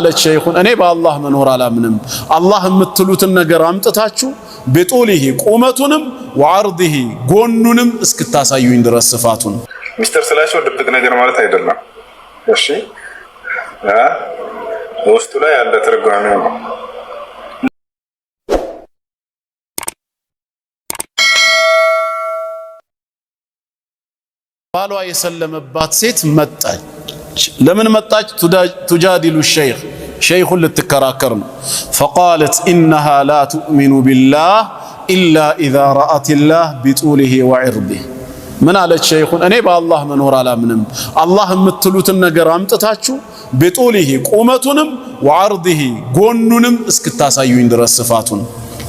ለሸይኹን እኔ በአላህ መኖር አላምንም አላህ የምትሉትን ነገር አምጥታችሁ በጦሊሂ ቁመቱንም ወዐርዲሂ ጎኑንም እስክታሳዩኝ ድረስ ስፋቱን ሚስተር ስላቸው ድብቅ ነገር ማለት አይደለም። እሺ ውስጡ ላይ ያለ ትርጓሜ ነው። ባሏ የሰለመባት ሴት መጣች። ለምን መጣች? ቱጃዲሉ ሸይኽ ሸይኹን ልትከራከር ነው። ፈቃለት ኢነሃ ላ ቱእሚኑ ቢላህ ኢላ ኢዛ ረአትላህ ቢጡሊሂ ወዕርዲህ። ምን አለች ሸይኹን? እኔ በአላህ መኖር አላምንም አላህ የምትሉትን ነገር አምጥታችሁ ቢጡሊሂ ቁመቱንም ወዐርዲሂ ጎኑንም እስክታሳዩኝ ድረስ ስፋቱን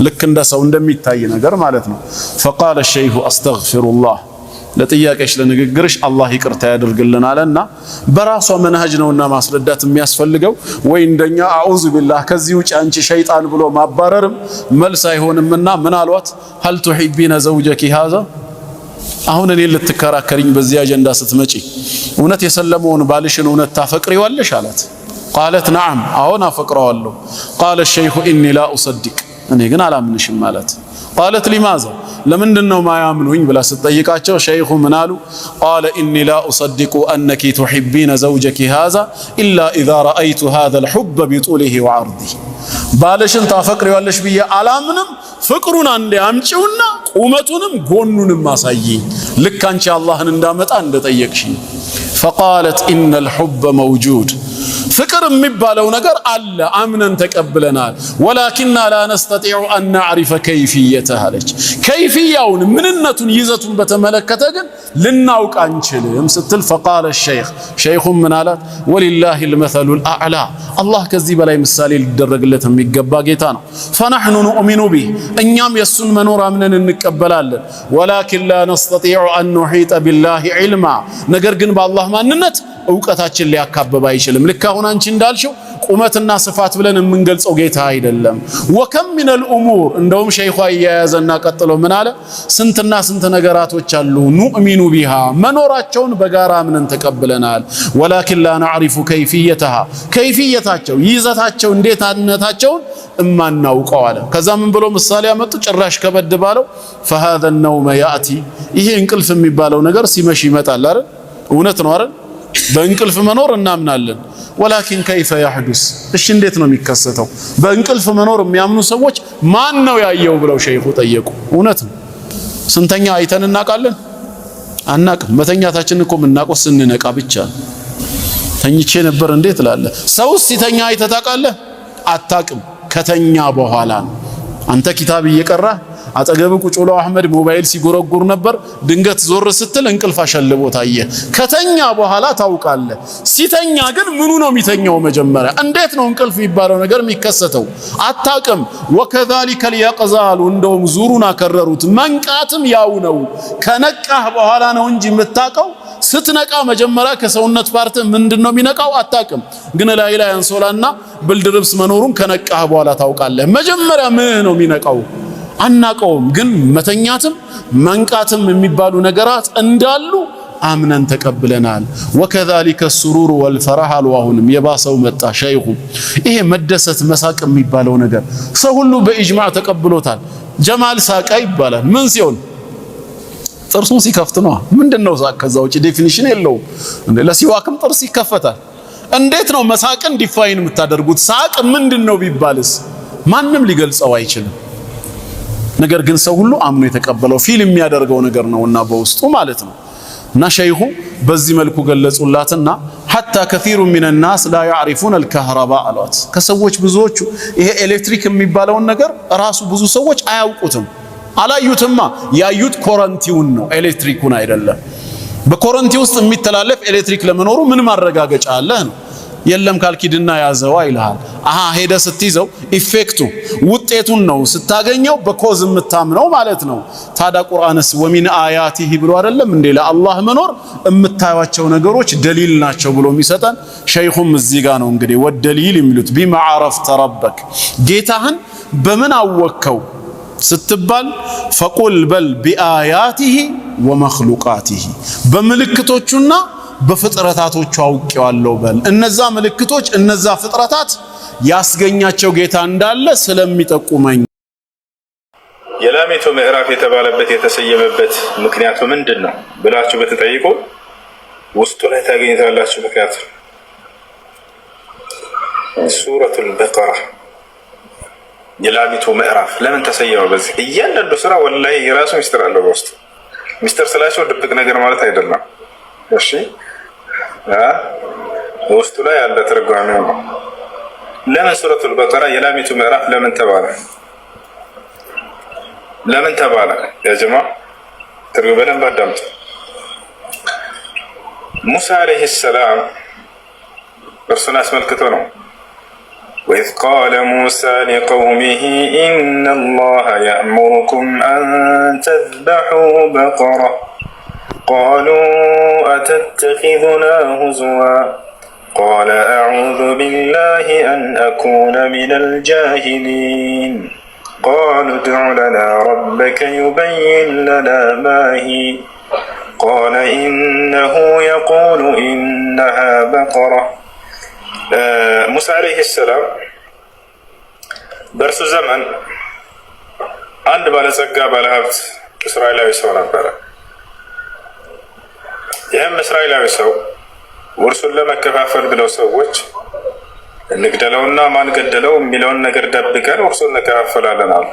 ልክ እንደ ሰው እንደሚታይ ነገር ማለት ነው። ፈቃለ ሸይኹ አስተግፊሩላህ ለጥያቄሽ ለንግግርሽ አላህ ይቅርታ ያድርግልን አለና በራሷ መንሃጅ ነውና ማስረዳት የሚያስፈልገው ወይ እንደኛ አዑዙ ቢላህ ከዚህ ውጭ አንቺ ሸይጣን ብሎ ማባረርም መልስ አይሆንምና ምን አሏት? ሀል ቱሂቢነ ዘውጀኪ ሃዛ አሁን እኔ ልትከራከሪኝ በዚህ አጀንዳ ስትመጪ እውነት የሰለመውን ባልሽን እውነት ታፈቅሪዋለሽ አላት። ቃለት ነዓም አሁን አፈቅረዋለሁ። ቃለ ሸይኹ ኢኒ ላ ኡሰዲቅ እኔ ግን አላምንሽም ማለት። ቃለት ሊማዛ ለምንድነው ማያምኑኝ ብላ ስትጠይቃቸው ሸይኹ ምን አሉ? ቃለ ኢኒ ላ ኡሰዲቁ አነኪ ቱሂቢነ ዘውጀኪ ሃዛ ኢላ ኢዛ ረአይቱ ሃዛል ሑበ ቢጡሊሂ ወዐርዲሂ ባልሽን ታፈቅሪዋለሽ ብዬ አላምንም ፍቅሩን አንዴ አምጪውና ቁመቱንም ጎኑንም አሳይኝ ልክ አንቺ አላህን እንዳመጣ እንደጠየቅሽኝ። ፈቃለት ኢነል ሑበ መውጁድ ፍቅር የሚባለው ነገር አለ አምነን ተቀብለናል። ወላኪንና ላ ነስተጢዑ አን ነዕሪፈ ከይፊየተህ አለች። ከይፊያውን ምንነቱን ይዘቱን በተመለከተ ግን ልናውቅ አንችልም ስትል ፈቃለ ሸይኽ ሸይኹም ምን አላት? ወሊላሂል መሰሉል አዕላ አላህ ከዚህ በላይ ምሳሌ ሊደረግለት የሚገባ ጌታ ነው። ፈነሕኑ ኑእሚኑ ቢህ እኛም የሱን መኖር አምነን እንቀበላለን። ወላኪን ላ ነስተጢዑ አን ኑሒጠ ቢላሂ ዒልማ ነገር ግን በአላህ ማንነት እውቀታችን ሊያካብብ አይችልም። ልክ አሁን አንቺ እንዳልሽው ቁመትና ስፋት ብለን የምንገልጸው ጌታ አይደለም። ወከም ሚነል ኡሙር እንደውም ሸይኹ አያያዘና ቀጥሎ ምን አለ? ስንትና ስንት ነገራቶች አሉ ኑእሚኑ ቢሃ መኖራቸውን በጋራ አምነን ተቀብለናል። ወላኪን ላ ነዕሪፉ ከይፊየተሃ ከይፊየታቸው ይዘታቸው እንዴትነታቸውን እማናውቀው አለ። ከዛ ምን ብሎ ምሳሌ ያመጡ? ጭራሽ ከበድ ባለው ፈሃዘ ነውመ ያእቲ ይሄ እንቅልፍ የሚባለው ነገር ሲመሽ ይመጣል አይደል? እውነት ነው አይደል? በእንቅልፍ መኖር እናምናለን። ወላኪን ከይፈ ያህዱስ እሺ እንዴት ነው የሚከሰተው? በእንቅልፍ መኖር የሚያምኑ ሰዎች ማን ነው ያየው ብለው ሸይኹ ጠየቁ። እውነት ነው ስንተኛ አይተን እናውቃለን? አናቅም። መተኛታችን እኮ የምናውቀው ስንነቃ ብቻ ነው። ተኝቼ ነበር እንዴት ትላለህ? ሰውስ ሲተኛ አይተህ ታውቃለህ? አታቅም። ከተኛ በኋላ ነው። አንተ ኪታብ እየቀራህ አጠገብ ቁጭ ብሎ አህመድ ሞባይል ሲጎረጉር ነበር። ድንገት ዞር ስትል እንቅልፍ አሸልቦ ታየ። ከተኛ በኋላ ታውቃለህ። ሲተኛ ግን ምኑ ነው የሚተኛው? መጀመሪያ እንዴት ነው እንቅልፍ የሚባለው ነገር የሚከሰተው? አታቅም። ወከዛሊከ ልየቅዛሉ እንደውም ዙሩን አከረሩት። መንቃትም ያው ነው። ከነቃህ በኋላ ነው እንጂ የምታውቀው። ስትነቃ መጀመሪያ ከሰውነት ፓርት ምንድነው የሚነቃው? አታቅም። ግን ላይ አንሶላና ብልድ ልብስ መኖሩን ከነቃህ በኋላ ታውቃለህ። መጀመሪያ ምን ነው የሚነቃው? አናቀውም። ግን መተኛትም መንቃትም የሚባሉ ነገራት እንዳሉ አምነን ተቀብለናል። ወከዛሊከ ሱሩሩ ወልፈራህ አሉ። አሁንም የባሰው መጣ ሸይኹ። ይሄ መደሰት መሳቅ የሚባለው ነገር ሰው ሁሉ በኢጅማዕ ተቀብሎታል። ጀማል ሳቃ ይባላል። ምን ሲሆን? ጥርሱን ሲከፍት ነው። ምንድነው ሳቅ? ከዛ ውጪ ዴፊኒሽን የለውም። ለሲዋክም ጥርስ ይከፈታል። እንዴት ነው መሳቅን ዲፋይን የምታደርጉት? ሳቅ ምንድነው ቢባልስ ማንም ሊገልጸው አይችልም። ነገር ግን ሰው ሁሉ አምኖ የተቀበለው ፊል የሚያደርገው ነገር ነውና በውስጡ ማለት ነው። እና ሸይኹ በዚህ መልኩ ገለጹላትና ሐታ ከሲሩ ሚነ ናስ ላ ያዕሪፉነ አልከህረባ አሏት። ከሰዎች ብዙዎቹ ይሄ ኤሌክትሪክ የሚባለውን ነገር ራሱ ብዙ ሰዎች አያውቁትም። አላዩትማ። ያዩት ኮረንቲውን ነው ኤሌክትሪኩን አይደለም። በኮረንቲ ውስጥ የሚተላለፍ ኤሌክትሪክ ለመኖሩ ምን ማረጋገጫ አለ ነው? የለም ካልኪድና ያዘው ይልሃል። ሄደ ስትይዘው ኢፌክቱ ውጤቱን ነው ስታገኘው በኮዝ የምታምነው ማለት ነው። ታዲያ ቁርአንስ ወሚን አያቲሂ ብሎ አይደለም እንዴ ለአላህ መኖር የምታዩቸው ነገሮች ደሊል ናቸው ብሎ የሚሰጠን ሸይኹም እዚህ ጋር ነው እንግዲህ ወደሊል የሚሉት ቢማ ዓረፍተ ረበክ ጌታህን በምን አወከው ስትባል ፈቁል በል ቢአያቲሂ ወመኽሉቃቲሂ በምልክቶቹና በፍጥረታቶቹ አውቄዋለሁ በል። እነዛ ምልክቶች እነዛ ፍጥረታት ያስገኛቸው ጌታ እንዳለ ስለሚጠቁመኝ። የላሚቱ ምዕራፍ የተባለበት የተሰየመበት ምክንያቱ ምንድን ነው ብላችሁ በተጠይቁ ውስጡ ላይ ታገኙታላችሁ። ምክንያቱ ሱረቱል በቀራ የላሚቱ ምዕራፍ ለምን ተሰየመ? በዚህ እያንዳንዱ ስራ ወላሂ የራሱ ሚስጥር አለው በውስጡ። ሚስጥር ስላቸው ድብቅ ነገር ማለት አይደለም። እሺ ውስጡ ላይ ያለ ትርጓሜው ነው። ለምን ሱረቱል በቀራ የላሚቱ ምዕራፍ ለምን ተባለ? ለምን ተባለ? ያ ጀማ ትርጉም በደንብ አዳምጡ። ሙሳ አለይሂ ሰላም እርሱን አስመልክቶ ነው። وإذ قال موسى لقومه إن الله يأمركم أن تذبحوا بقرة قالوا أتتخذنا هزوا قال أعوذ بالله أن أكون من الجاهلين قالوا ادع لنا ربك يبين لنا ما هي قال إنه يقول إنها بقرة ሙሳ አለይሂ ሰላም በእርሱ ዘመን አንድ ባለጸጋ ባለሀብት እስራኤላዊ ሰው ነበረ። ይህም እስራኤላዊ ሰው ውርሱን ለመከፋፈል ብለው ሰዎች እንግደለውና ማን ገደለው የሚለውን ነገር ደብቀን ውርሱን እንከፋፈላለን አሉ።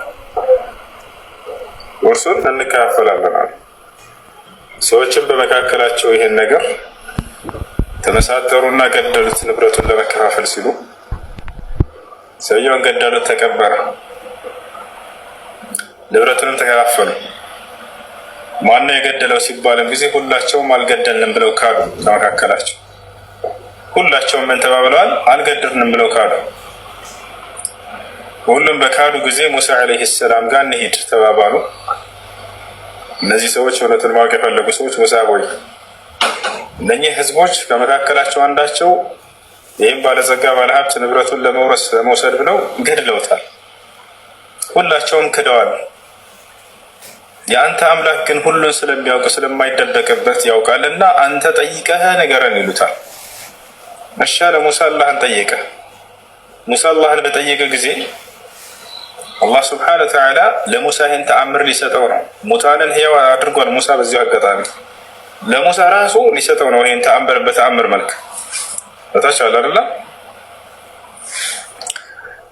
ውርሱን እንከፋፈላለን አሉ። ሰዎችም በመካከላቸው ይህን ነገር ተመሳጠሩና ገደሉት። ንብረቱን ለመከፋፈል ሲሉ ሰውየውን ገደሉት፣ ተቀበረ። ንብረቱንም ተከፋፈሉ። ማነው የገደለው ሲባልም ጊዜ ሁላቸውም አልገደልንም ብለው ካዱ። ከመካከላቸው ሁላቸውም ምን ተባብለዋል? አልገደልንም ብለው ካዱ። ሁሉም በካዱ ጊዜ ሙሳ አለይሂ ሰላም ጋር እንሂድ ተባባሉ። እነዚህ ሰዎች እውነቱን ማወቅ የፈለጉ ሰዎች ሙሳ ሆይ እነኚህ ህዝቦች ከመካከላቸው አንዳቸው ይህም ባለጸጋ ባለሀብት ንብረቱን ለመውሰድ ብለው ገድለውታል። ሁላቸውም ክደዋል። የአንተ አምላክ ግን ሁሉን ስለሚያውቅ ስለማይደበቅበት ያውቃልና አንተ ጠይቀህ ንገረን ይሉታል። እሺ አለ ሙሳ አላህን ጠየቀ። ሙሳ አላህን በጠየቀ ጊዜ አላህ ስብሓነሁ ወተዓላ ለሙሳ ይህን ተአምር ሊሰጠው ነው። ሙታንን ህያው አድርጓል። ሙሳ በዚሁ አጋጣሚ ለሙሳ ራሱ ሊሰጠው ነው ይህን ተአምር በተአምር መልክ በታች አለ አይደል?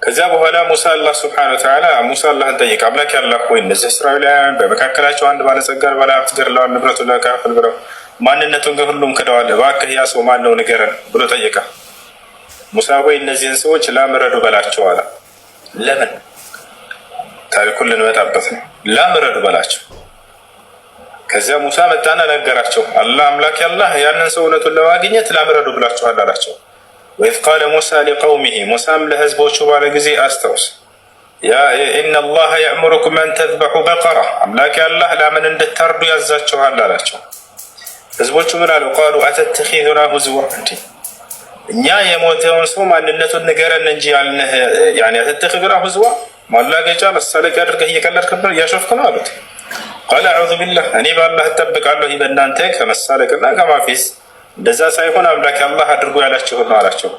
ከዚያ በኋላ ሙሳ አላህ ስብሓነሁ ወተዓላ ሙሳ አላህን ጠየቀ። አምላክ ያላህ ሆይ እነዚህ እስራኤላውያን በመካከላቸው አንድ ባለጸጋ ባለሀብት ገድለዋል፣ ንብረቱን ለመካፈል ብለው ማንነቱን ግን ሁሉም ክደዋል። እባክህ ያ ሰው ማን ነው ንገረን ብሎ ጠየቀ። ሙሳ ሆይ እነዚህን ሰዎች ላምረዱ በላቸው አለ። ለምን? ታሪኩን ልንመጣበት ነው። ላምረዱ በላቸው። ከዚያ ሙሳ መጣና ነገራቸው። አላህ አምላክ ያላህ ያንን ሰው እውነቱን ለማግኘት ላምረዱ ብላችኋል አላቸው። ወኢዝ ቃለ ሙሳ ሊቀውሚሂ ሙሳም ለህዝቦቹ ባለ ጊዜ አስታውስ፣ ኢነ አላህ የእሙሩኩም አን ተዝበሑ በቀራ አምላክ ያላህ ላምን እንድታርዱ ያዛችኋል አላቸው። ህዝቦቹ ምን አሉ? ቃሉ አተተኺዙና ሁዝዋ፣ እኛ የሞተውን ሰው ማንነቱን ንገረን እንጂ ያልንህ አተተኺዙና ሁዝዋ ማላገጫ መሳለቂያ አድርገህ እየቀለድክብን እያሾፍክ ነው አሉት። ቃለ አዑዙ ቢላህ እኔ በአላህ እጠብቃለሁ በእናንተ ከመሳለቅና ከማፌዝ፣ እንደዛ ሳይሆን አምላክ አላህ አድርጎ ያላችሁን ነው አላቸው።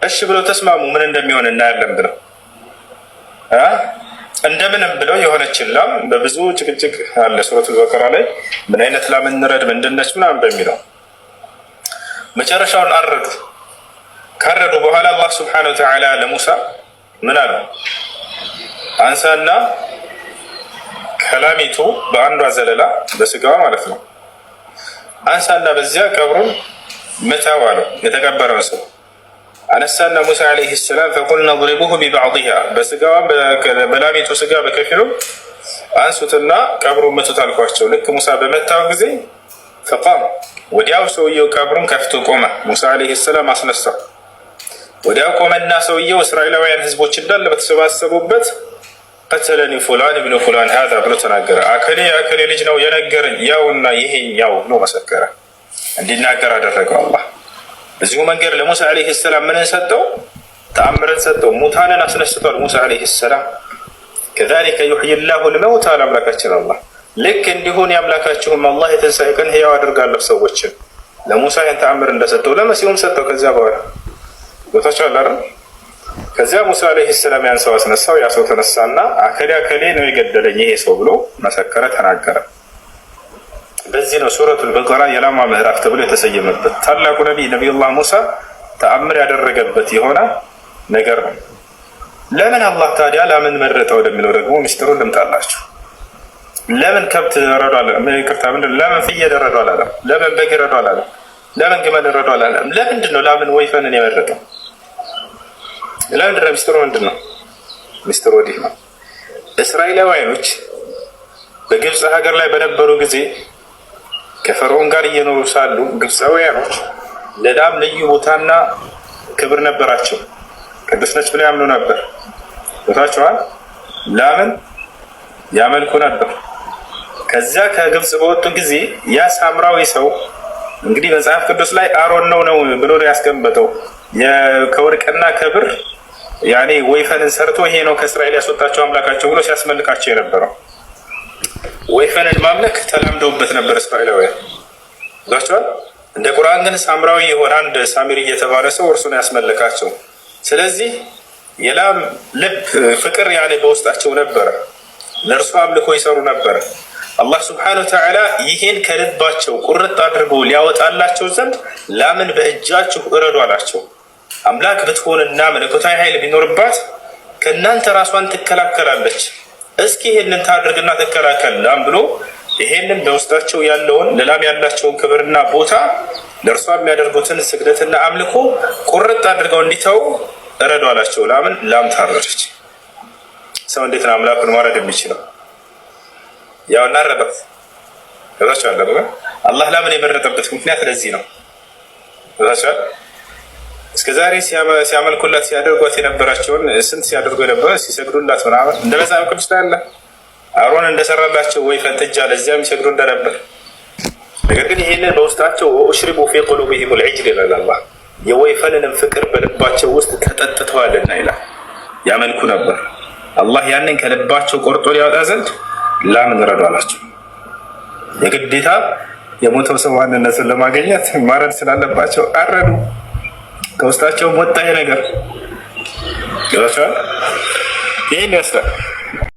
እሺ ብለው ተስማሙ። ምን እንደሚሆን እናያለን ብለው እንደምንም ብለው የሆነችን ላም በብዙ ጭቅጭቅ አለ ሱረቱል በቀራ ላይ ምን አይነት ላም እንረድ ምንድነች ምናምን በሚለው መጨረሻውን አረዱ። ካረዱ በኋላ አላህ ስብሓነሁ ወተዓላ ለሙሳ ምን አለው? አንሳና ከላሚቱ በአንዷ ዘለላ በስጋዋ ማለት ነው አንሳና በዚያ ቀብሩን መታው አለው። የተቀበረውን ሰው አነሳና ሙሳ አለይሂ ሰላም ፈቁልና ضربوه ببعضها በስጋዋ በላሚቱ ስጋ በከፊሉ አንሱትና ቀብሩን መቱት አልኳቸው። ልክ ሙሳ በመታው ጊዜ ፈቃም ወዲያው ሰውየው ቀብሩን ከፍቶ ቆመ። ሙሳ አለይሂ ሰላም አስነሳው። ወዲያው ቆመና ሰውየው እስራኤላውያን ህዝቦች እንዳለ በተሰባሰቡበት ቀተለኒ ፉላን ብኑ ፉላን ሀዛ ብሎ ተናገረ። አከሌ አከሌ ልጅ ነው የነገረኝ ያውና ይሄኛው ብሎ መሰከረ። እንዲናገር አደረገው አላህ። በዚሁ መንገድ ለሙሳ አለይሂ ሰላም ምን ሰጠው? ተአምርን ሰጠው። ሙታንን አስነስቷል ሙሳ አለይሂ ሰላም። ከዛሊከ ዩሕይ ላሁ ልመውታ አምላካችን አላህ ልክ እንዲሆን የአምላካችሁም አላህ የትንሣኤ ቀን ህያው አድርጋለሁ ሰዎችን ለሙሳ ይህን ተአምር እንደሰጠው ለመሲሁም ሰጠው። ከዚያ በኋላ ቦታቸው አላረ ከዚያ ሙሳ ዓለይሂ ሰላም ያን ሰው አስነሳው። ያ ሰው ተነሳና አከሌ አከሌ ነው የገደለኝ ይሄ ሰው ብሎ መሰከረ፣ ተናገረ። በዚህ ነው ሱረቱል በቀራ የላማ ምዕራፍ ተብሎ የተሰየመበት። ታላቁ ነቢዩላህ ሙሳ ተአምር ያደረገበት የሆነ ነገር ነው። ለምን አላህ ታዲያ ለምን መረጠው ወደሚለው ደግሞ ሚስጥሩን ልምጣላችሁ። ለምን ከብት ረዷል? ይቅርታ፣ ለምን ፍየል ረዷል አላለም? ለምን በግ ረዷል አላለም? ለምን ግመል ረዷል አላለም? ለምንድን ነው ለምን ወይፈንን የመረጠው? ለምንድን ነው? ሚስጥሩ ምንድን ነው? ሚስጥሩ ወዲህ ነው። እስራኤላውያኖች በግብፅ ሀገር ላይ በነበሩ ጊዜ ከፈርዖን ጋር እየኖሩ ሳሉ ግብፃውያኖች ለላም ልዩ ቦታና ክብር ነበራቸው። ቅዱስ ነች ብለው ያምኑ ነበር። ቦታቸዋል ላምን ያመልኩ ነበር። ከዚያ ከግብፅ በወጡ ጊዜ ያ ሳምራዊ ሰው እንግዲህ መጽሐፍ ቅዱስ ላይ አሮን ነው ብሎ ያስቀመጠው ከወርቅና ከብር ያኔ ወይፈንን ሰርቶ ይሄ ነው ከእስራኤል ያስወጣቸው አምላካቸው ብሎ ሲያስመልካቸው የነበረው። ወይፈንን ማምለክ ተላምደውበት ነበር እስራኤላውያን። ዛቻል እንደ ቁርአን ግን ሳምራዊ የሆነ አንድ ሳሚሪ የተባለ ሰው እርሱን ያስመልካቸው። ስለዚህ የላም ልብ ፍቅር ያኔ በውስጣቸው ነበረ። ለእርሱ አምልኮ ይሰሩ ነበረ። አላህ ስብሐነሁ ወተዓላ ይሄን ከልባቸው ቁርጥ አድርጎ ሊያወጣላቸው ዘንድ ላምን በእጃችሁ እረዱ አላቸው። አምላክ ብትሆንና መለኮታዊ ኃይል ቢኖርባት ከእናንተ ራሷን ትከላከላለች። እስኪ ይሄንን ታድርግና ትከላከል ላም ብሎ ይሄንን በውስጣቸው ያለውን ለላም ያላቸውን ክብርና ቦታ ለእርሷ የሚያደርጉትን ስግደትና አምልኮ ቁርጥ አድርገው እንዲተው እረዱ አላቸው። ላም ታረደች። ሰው እንዴት ነው አምላኩን ማረድ የሚችለው? ያው እናረበት እዛቸው አለ። አላህ ላምን የመረጠበት ምክንያት ለዚህ ነው። እዛቸው እስከዛሬ ሲያመልኩላት ሲያደርጓት የነበራቸውን ስንት ሲያደርጉ የነበረ ሲሰግዱላት ምናምን እንደ መጽሐፍ ቅዱስ ላይ አለ። አሮን እንደሰራላቸው ወይፈን ጥጃ ለዚያም ይሰግዱ እንደነበር። ነገር ግን ይሄንን በውስጣቸው ወሽሪቡ ፊ ቁሉቢሂም አልዒጅል ይላል አላህ። የወይፈንንም ፍቅር በልባቸው ውስጥ ተጠጥተዋልና ይላል። ያመልኩ ነበር። አላህ ያንን ከልባቸው ቆርጦ ሊያወጣ ዘንድ ላምን እረዱ አላቸው። የግዴታ የሞተው ሰው ማንነቱን ለማግኘት ማረድ ስላለባቸው አረዱ። ከውስጣቸው ወጣ ይሄ ነገር ይላል። ይሄን ያስራ